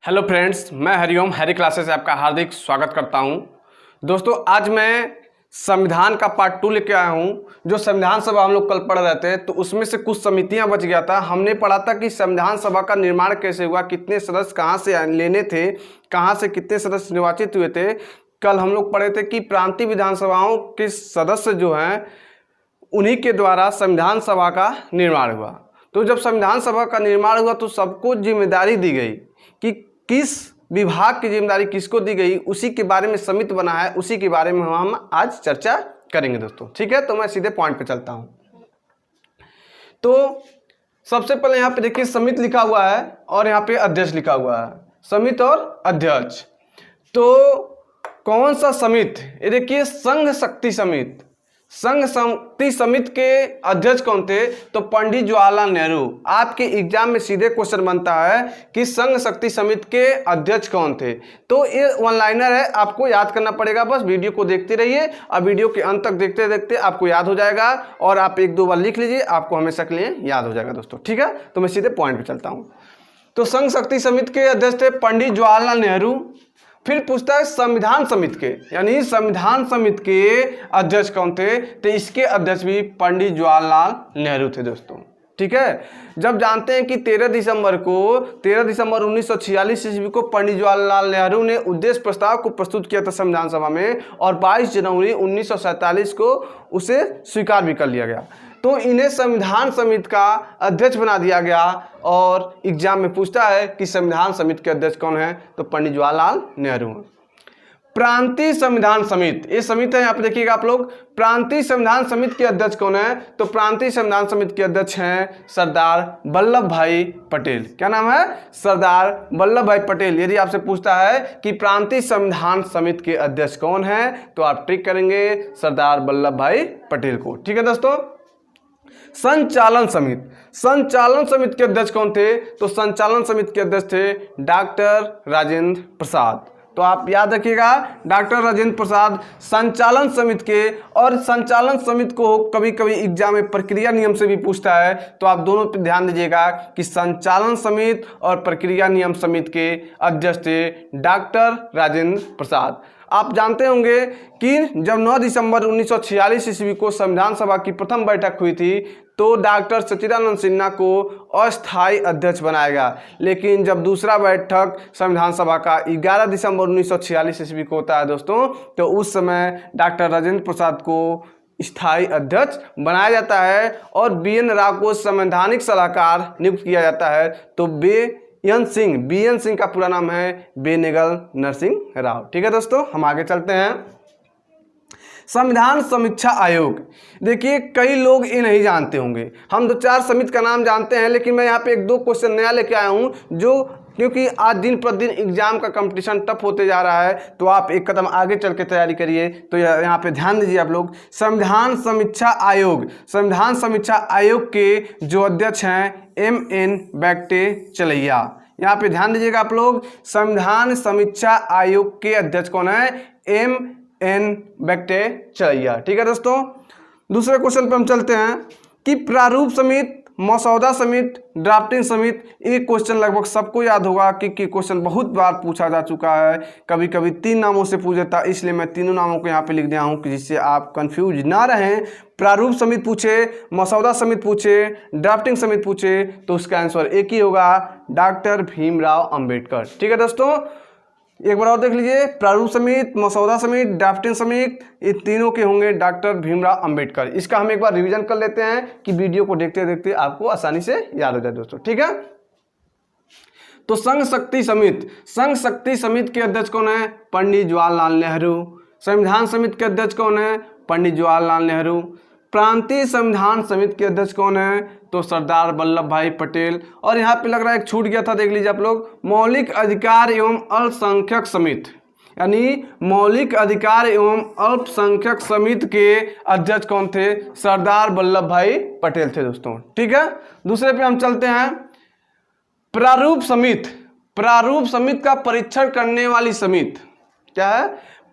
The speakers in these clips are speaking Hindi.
हेलो फ्रेंड्स, मैं हरिओम हैरी क्लासेस से आपका हार्दिक स्वागत करता हूं। दोस्तों, आज मैं संविधान का पार्ट 2 लेके आया हूं। जो संविधान सभा हम लोग कल पढ़ रहे थे तो उसमें से कुछ समितियां बच गया था। हमने पढ़ा था कि संविधान सभा का निर्माण कैसे हुआ, कितने सदस्य कहां से लेने थे, कहां से कितने सदस्य निर्वाचित हुए थे। कल हम लोग पढ़े थे कि प्रांतीय विधानसभाओं के सदस्य जो हैं उन्हीं के द्वारा संविधान सभा का निर्माण हुआ। तो जब संविधान सभा का निर्माण हुआ तो सबको जिम्मेदारी दी गई कि किस विभाग की जिम्मेदारी किसको दी गई, उसी के बारे में समिति बना है, उसी के बारे में हम आज चर्चा करेंगे दोस्तों। ठीक है, तो मैं सीधे पॉइंट पे चलता हूं। तो सबसे पहले यहाँ पे देखिए समिति लिखा हुआ है और यहाँ पे अध्यक्ष लिखा हुआ है, समिति और अध्यक्ष। तो कौन सा समिति? ये देखिए संघ शक्ति समिति। संघ शक्ति समिति के अध्यक्ष कौन थे? तो पंडित जवाहरलाल नेहरू। आपके एग्जाम में सीधे क्वेश्चन बनता है कि संघ शक्ति समिति के अध्यक्ष कौन थे। तो ये वन लाइनर है, आपको याद करना पड़ेगा। बस वीडियो को देखते रहिए और वीडियो के अंत तक देखते देखते आपको याद हो जाएगा और आप एक दो बार लिख लीजिए, आपको हमेशा के लिए याद हो जाएगा दोस्तों। ठीक है, तो मैं सीधे पॉइंट पे चलता हूँ। तो संघ शक्ति समिति के अध्यक्ष थे पंडित जवाहरलाल नेहरू। फिर पूछता है संविधान समिति के, यानी संविधान समिति के अध्यक्ष कौन थे? तो इसके अध्यक्ष भी पंडित जवाहरलाल नेहरू थे दोस्तों। ठीक है, जब जानते हैं कि 13 दिसंबर 1946 ईस्वी को पंडित जवाहरलाल नेहरू ने उद्देश्य प्रस्ताव को प्रस्तुत किया था संविधान सभा में और 22 जनवरी 1947 को उसे स्वीकार भी कर लिया गया। तो इन्हें संविधान समिति का अध्यक्ष बना दिया गया और एग्जाम में पूछता है कि संविधान समिति के अध्यक्ष कौन है? तो पंडित जवाहरलाल नेहरू। प्रांतीय संविधान समिति, ये समिति है, यहाँ पे देखिएगा आप लोग। प्रांतीय संविधान समिति के अध्यक्ष कौन है? तो प्रांतीय संविधान समिति के अध्यक्ष हैं सरदार वल्लभ भाई पटेल। क्या नाम है? सरदार वल्लभ भाई पटेल। यदि आपसे पूछता है कि प्रांतीय संविधान समिति के अध्यक्ष कौन है तो आप टिक करेंगे सरदार वल्लभ भाई पटेल को। ठीक है दोस्तों। संचालन समिति के अध्यक्ष कौन थे? तो संचालन समिति के अध्यक्ष थे डॉक्टर राजेंद्र प्रसाद। तो आप याद रखिएगा, डॉक्टर राजेंद्र प्रसाद संचालन समिति के। और संचालन समिति को कभी कभी एग्जाम में प्रक्रिया नियम से भी पूछता है, तो आप दोनों पर ध्यान दीजिएगा कि संचालन समिति और प्रक्रिया नियम समिति के अध्यक्ष थे डॉक्टर राजेंद्र प्रसाद। आप जानते होंगे कि जब 9 दिसंबर 1946 ईस्वी को संविधान सभा की प्रथम बैठक हुई थी तो डॉक्टर सच्चिदानंद सिन्हा को अस्थायी अध्यक्ष बनाया गया। लेकिन जब दूसरा बैठक संविधान सभा का 11 दिसंबर 1946 ईस्वी को होता है दोस्तों, तो उस समय डॉक्टर राजेंद्र प्रसाद को स्थायी अध्यक्ष बनाया जाता है और BN राव को संवैधानिक सलाहकार नियुक्त किया जाता है। तो BN सिंह का पूरा नाम है बेनेगल नरसिंह राव। ठीक है दोस्तों, हम आगे चलते हैं। संविधान समीक्षा आयोग। देखिए कई लोग ये नहीं जानते होंगे, हम 2-4 समिति का नाम जानते हैं, लेकिन मैं यहाँ पे 1-2 क्वेश्चन नया लेके आया हूँ जो क्योंकि आज दिन प्रतिदिन एग्जाम का कंपटीशन टफ होते जा रहा है, तो आप एक कदम आगे चल के तैयारी करिए। तो यहाँ पे ध्यान दीजिए आप लोग। संविधान समीक्षा आयोग के जो अध्यक्ष हैं MN बैक्टे चलैया। यहाँ पे ध्यान दीजिएगा आप लोग, संविधान समीक्षा आयोग के अध्यक्ष कौन है? MN बैक्टे चलैया। ठीक है दोस्तों। दूसरे क्वेश्चन पे हम चलते हैं कि प्रारूप समिति, मसौदा समिति, ड्राफ्टिंग समिति। ये क्वेश्चन लगभग सबको याद होगा कि क्वेश्चन बहुत बार पूछा जा चुका है। कभी कभी 3 नामों से पूछ देता, इसलिए मैं तीनों नामों को यहाँ पे लिख दिया हूँ कि जिससे आप कंफ्यूज ना रहें। प्रारूप समिति पूछे, मसौदा समिति पूछे, ड्राफ्टिंग समिति पूछे, तो उसका आंसर एक ही होगा, डॉक्टर भीमराव अंबेडकर। ठीक है दोस्तों, एक बार और देख लीजिए। प्रारूप समिति, मसौदा समिति, ड्राफ्टिंग समिति, ये तीनों के होंगे डॉक्टर भीमराव अंबेडकर। इसका हम एक बार रिवीजन कर लेते हैं कि वीडियो को देखते देखते आपको आसानी से याद हो जाए दोस्तों। ठीक है, तो संघ शक्ति समिति के अध्यक्ष कौन है? पंडित जवाहरलाल नेहरू। संविधान समिति के अध्यक्ष कौन है? पंडित जवाहरलाल नेहरू। प्रांतीय संविधान समिति के अध्यक्ष कौन है? तो सरदार वल्लभ भाई पटेल। और यहाँ पे लग रहा है एक छूट गया था, देख लीजिए आप लोग। मौलिक अधिकार एवं अल्पसंख्यक समिति, यानी मौलिक अधिकार एवं अल्पसंख्यक समिति के अध्यक्ष कौन थे? सरदार वल्लभ भाई पटेल थे दोस्तों। ठीक है, दूसरे पे हम चलते हैं। प्रारूप समिति का परीक्षण करने वाली समिति क्या है?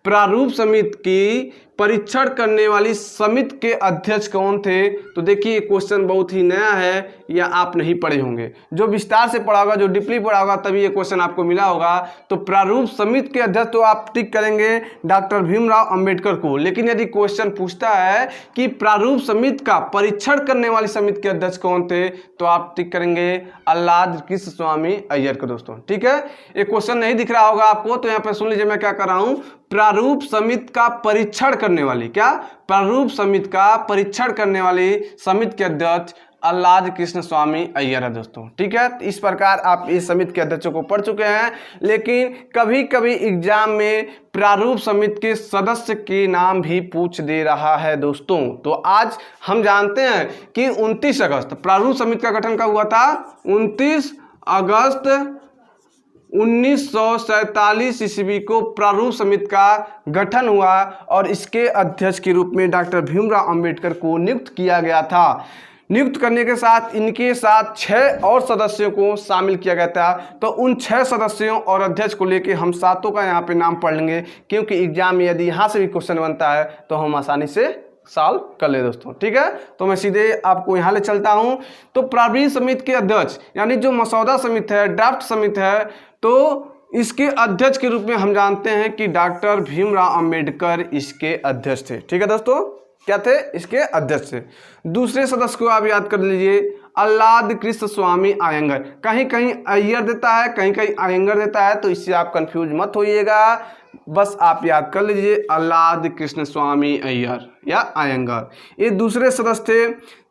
प्रारूप समिति की परीक्षण करने वाली समिति के अध्यक्ष कौन थे? तो देखिए क्वेश्चन बहुत ही नया है, या आप नहीं पढ़े होंगे। जो विस्तार से पढ़ा होगा, जो डीपली पढ़ा होगा, तभी ये क्वेश्चन आपको मिला होगा। तो प्रारूप समिति के अध्यक्ष तो आप टिक करेंगे डॉक्टर भीमराव अंबेडकर को। लेकिन यदि क्वेश्चन पूछता है कि प्रारूप समिति का परीक्षण करने वाली समिति के अध्यक्ष कौन थे, तो आप टिक करेंगे अल्लाद कृष्ण स्वामी अय्यर को दोस्तों। ठीक है, एक क्वेश्चन नहीं दिख रहा होगा आपको, तो यहाँ पे सुन लीजिए मैं क्या कर रहा हूं। प्रारूप समिति का परीक्षण करने वाली, क्या प्रारूप समिति का परीक्षण करने वाली समिति के अध्यक्ष अल्लाद कृष्ण स्वामी अय्यर है दोस्तों। ठीक है, इस प्रकार आप इस समिति के अध्यक्षों को पढ़ चुके हैं। लेकिन कभी कभी एग्जाम में प्रारूप समिति के सदस्य के नाम भी पूछ दे रहा है दोस्तों। तो आज हम जानते हैं कि 29 अगस्त प्रारूप समिति का गठन कब हुआ था? 29 अगस्त 1947 ईस्वी को प्रारूप समिति का गठन हुआ और इसके अध्यक्ष के रूप में डॉक्टर भीमराव अंबेडकर को नियुक्त किया गया था। नियुक्त करने के साथ इनके साथ 6 और सदस्यों को शामिल किया गया था। तो उन 6 सदस्यों और अध्यक्ष को लेके हम सातों का यहाँ पे नाम पढ़ लेंगे, क्योंकि एग्जाम में यदि यहाँ से भी क्वेश्चन बनता है तो हम आसानी से सॉल्व कर ले दोस्तों। ठीक है, तो मैं सीधे आपको यहाँ ले चलता हूँ। तो प्रारूप समिति के अध्यक्ष यानी जो मसौदा समिति है, ड्राफ्ट समिति है, तो इसके अध्यक्ष के रूप में हम जानते हैं कि डॉक्टर भीमराव अंबेडकर इसके अध्यक्ष थे। ठीक है दोस्तों, क्या थे? इसके अध्यक्ष थे। दूसरे सदस्य को आप याद कर लीजिए, अल्लाद कृष्ण स्वामी अय्यर। कहीं कहीं अय्यर देता है, कहीं कहीं अय्यर देता है, तो इससे आप कंफ्यूज मत होइएगा, बस आप याद कर लीजिए अल्लाद कृष्ण स्वामी अय्यर या अय्यर। ये दूसरे सदस्य थे।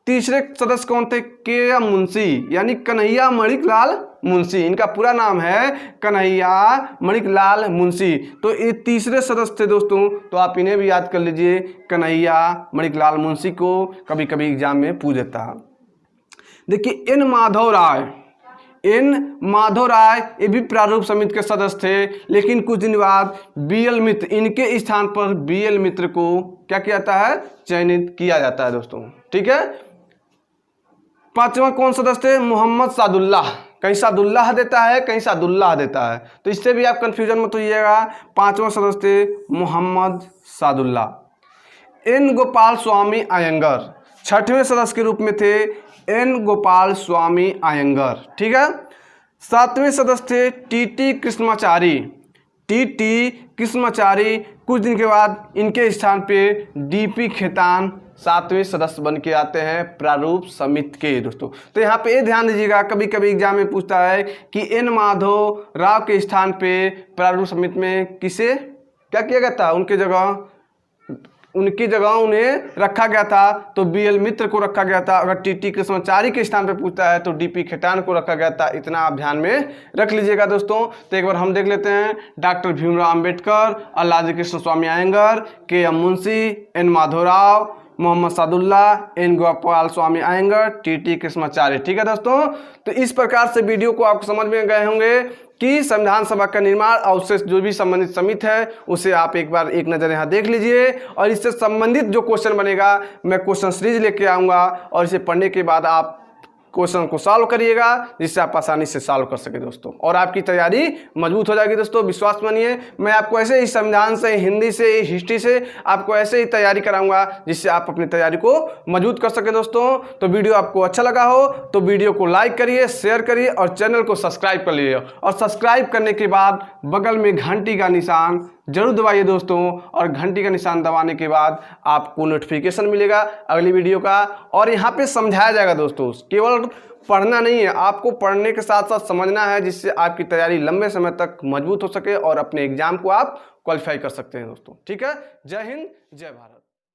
तीसरे सदस्य कौन थे? के एम मुंशी यानी कन्हैया मणिकलाल मुंशी। इनका पूरा नाम है कन्हैया मणिकलाल मुंशी। तो ये तीसरे सदस्य थे दोस्तों, तो आप इन्हें भी याद कर लीजिए, कन्हैया मणिकलाल मुंशी को कभी कभी एग्जाम में पूछ देता है। देखिए एन माधव राय ये भी प्रारूप समिति के सदस्य थे। लेकिन कुछ दिन बाद बीएल मित्र, इनके स्थान पर बीएल मित्र को क्या किया जाता है? चयनित किया जाता है दोस्तों। ठीक है, पांचवा कौन सदस्य थे? मोहम्मद सादुल्लाह। कहीं सादुल्लाह देता है, कहीं सादुल्लाह देता है, तो इससे भी आप कंफ्यूजन मत होइएगा। पांचवा सदस्य थे मोहम्मद सादुल्लाह। एन गोपाल स्वामी अय्यर छठवें सदस्य के रूप में थे, एन गोपाल स्वामी अय्यर। ठीक है, सातवें सदस्य थे टीटी कृष्णाचारी। टीटी कृष्णाचारी। कुछ दिन के बाद इनके स्थान पे डीपी खेतान 7वें सदस्य बन के आते हैं प्रारूप समिति के दोस्तों। तो यहाँ पे ये ध्यान दीजिएगा, कभी कभी एग्जाम में पूछता है कि एन माधव राव के स्थान पे प्रारूप समिति में किसे क्या किया गया था? उनकी जगह उन्हें रखा गया था, तो बीएल मित्र को रखा गया था। अगर टीटी कृष्णाचारी के स्थान पे पूछता है तो डीपी खेतान को रखा गया था। इतना आप ध्यान में रख लीजिएगा दोस्तों। तो एक बार हम देख लेते हैं, doctor Bhimrao Ambedkar, Alladi Krishnaswami Ayyar, K M Munshi, N Madhavrao, Mohammad Saadulla, N Gopalaswami Ayyar, TT Krishnacharya. ठीक है दोस्तों, तो इस प्रकार से वीडियो को आपको समझ में गए होंगे कि संविधान सभा का निर्माण और उससे जो भी संबंधित समिति है उसे आप एक बार एक नज़र यहाँ देख लीजिए। और इससे संबंधित जो क्वेश्चन बनेगा मैं क्वेश्चन सीरीज लेके आऊँगा, और इसे पढ़ने के बाद आप क्वेश्चन को सॉल्व करिएगा, जिससे आप आसानी से सॉल्व कर सके दोस्तों, और आपकी तैयारी मजबूत हो जाएगी दोस्तों। विश्वास मानिए, मैं आपको ऐसे ही संविधान से, हिंदी से, हिस्ट्री से आपको ऐसे ही तैयारी कराऊंगा, जिससे आप अपनी तैयारी को मजबूत कर सके दोस्तों। तो वीडियो आपको अच्छा लगा हो तो वीडियो को लाइक करिए, शेयर करिए और चैनल को सब्सक्राइब कर लीजिए। और सब्सक्राइब करने के बाद बगल में घंटी का निशान जरूर दबाइए दोस्तों, और घंटी का निशान दबाने के बाद आपको नोटिफिकेशन मिलेगा अगली वीडियो का। और यहाँ पे समझाया जाएगा दोस्तों, केवल पढ़ना नहीं है, आपको पढ़ने के साथ साथ समझना है, जिससे आपकी तैयारी लंबे समय तक मजबूत हो सके और अपने एग्जाम को आप क्वालिफाई कर सकते हैं दोस्तों। ठीक है, जय हिंद, जय भारत।